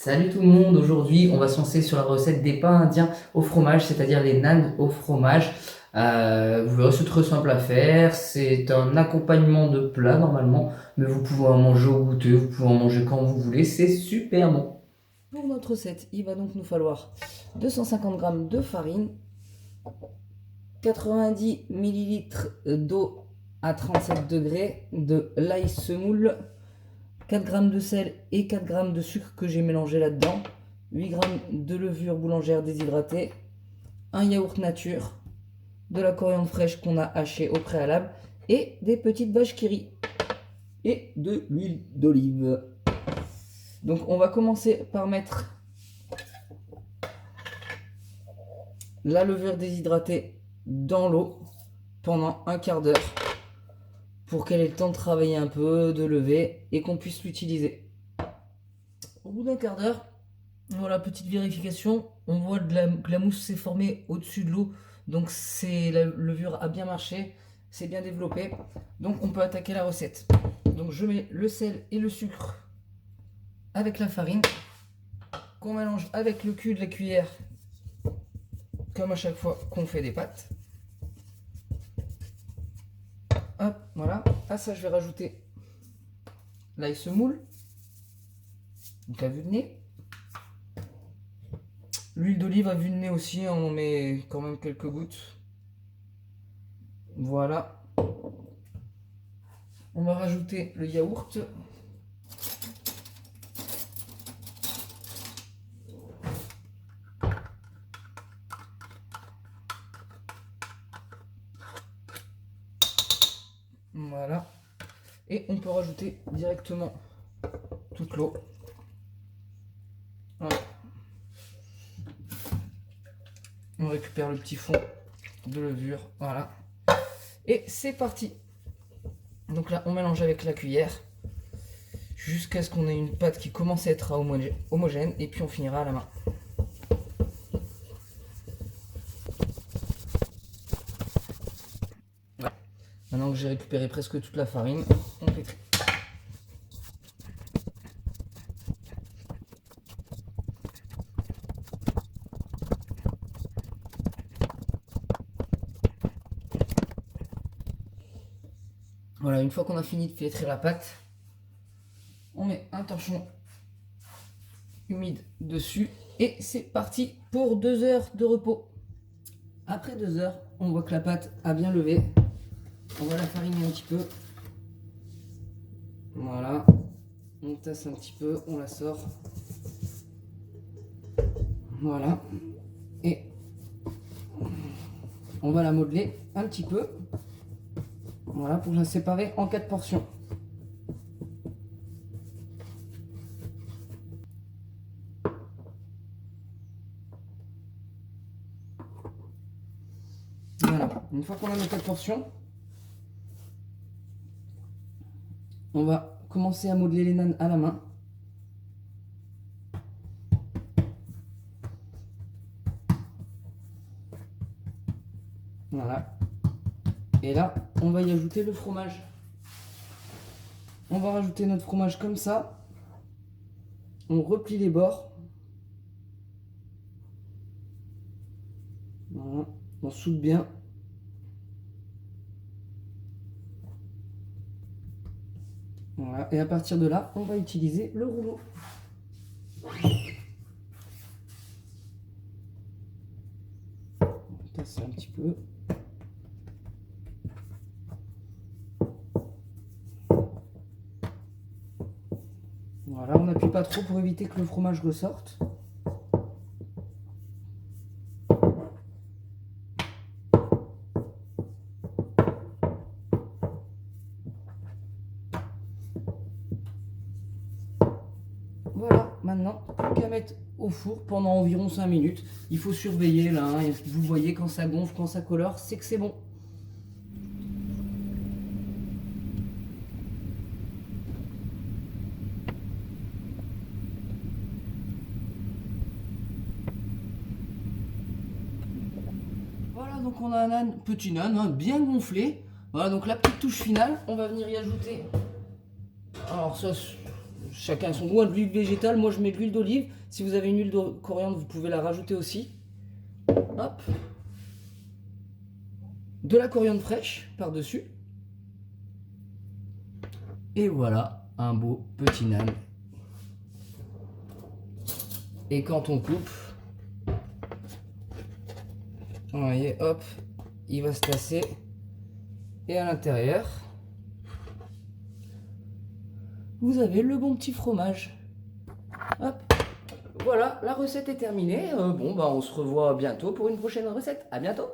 Salut tout le monde, aujourd'hui on va se lancer sur la recette des pains indiens au fromage, c'est-à-dire les nanes au fromage. Vous verrez, c'est très simple à faire, c'est un accompagnement de plat normalement, mais vous pouvez en manger au goûter, vous pouvez en manger quand vous voulez, c'est super bon. Pour notre recette, il va donc nous falloir 250 g de farine, 90 ml d'eau à 37 degrés, de l'ail semoule, 4 g de sel et 4 g de sucre que j'ai mélangé là-dedans, 8 g de levure boulangère déshydratée, un yaourt nature, de la coriandre fraîche qu'on a hachée au préalable et des petites vaches qui rient et de l'huile d'olive. Donc on va commencer par mettre la levure déshydratée dans l'eau pendant un quart d'heure pour qu'elle ait le temps de travailler un peu, de lever et qu'on puisse l'utiliser. Au bout d'un quart d'heure, voilà, petite vérification, on voit que la mousse s'est formée au-dessus de l'eau, donc la levure a bien marché, c'est bien développé, donc on peut attaquer la recette. Donc je mets le sel et le sucre avec la farine, qu'on mélange avec le cul de la cuillère, comme à chaque fois qu'on fait des pâtes. Hop, voilà, à ça je vais rajouter l'ail semoule, donc à vue de nez. L'huile d'olive à vue de nez aussi, on en met quand même quelques gouttes. Voilà. On va rajouter le yaourt. Voilà. Et on peut rajouter directement toute l'eau. Voilà. On récupère le petit fond de levure. Voilà. Et c'est parti. Donc là, on mélange avec la cuillère jusqu'à ce qu'on ait une pâte qui commence à être homogène. Et puis on finira à la main. Voilà. Maintenant que j'ai récupéré presque toute la farine, on pétrit. Voilà, une fois qu'on a fini de pétrir la pâte, on met un torchon humide dessus et c'est parti pour 2 heures de repos. Après 2 heures, on voit que la pâte a bien levé. On va la fariner un petit peu. Voilà, on tasse un petit peu, on la sort. Voilà, et on va la modeler un petit peu. Voilà, pour la séparer en 4 portions. Voilà, une fois qu'on a nos 4 portions, on va commencer à modeler les nanes à la main. Voilà. Et là, on va y ajouter le fromage. On va rajouter notre fromage comme ça. On replie les bords. Voilà. On soude bien. Voilà. Et à partir de là, on va utiliser le rouleau. On va tasser un petit peu. Voilà, on n'appuie pas trop pour éviter que le fromage ressorte. Voilà, maintenant, plus qu'à mettre au four pendant environ 5 minutes. Il faut surveiller là, hein, vous voyez quand ça gonfle, quand ça colore, c'est que c'est bon. Voilà, donc on a un âne, petit nan, hein, bien gonflé. Voilà, donc la petite touche finale, on va venir y ajouter. Alors ça, chacun son goût. De l'huile végétale, moi je mets de l'huile d'olive. Si vous avez une huile de coriandre, vous pouvez la rajouter aussi. Hop. De la coriandre fraîche par-dessus. Et voilà, un beau petit naan. Et quand on coupe, vous voyez, hop, il va se tasser. Et à l'intérieur, vous avez le bon petit fromage. Hop, voilà, la recette est terminée. Bon, bah on se revoit bientôt pour une prochaine recette. À bientôt.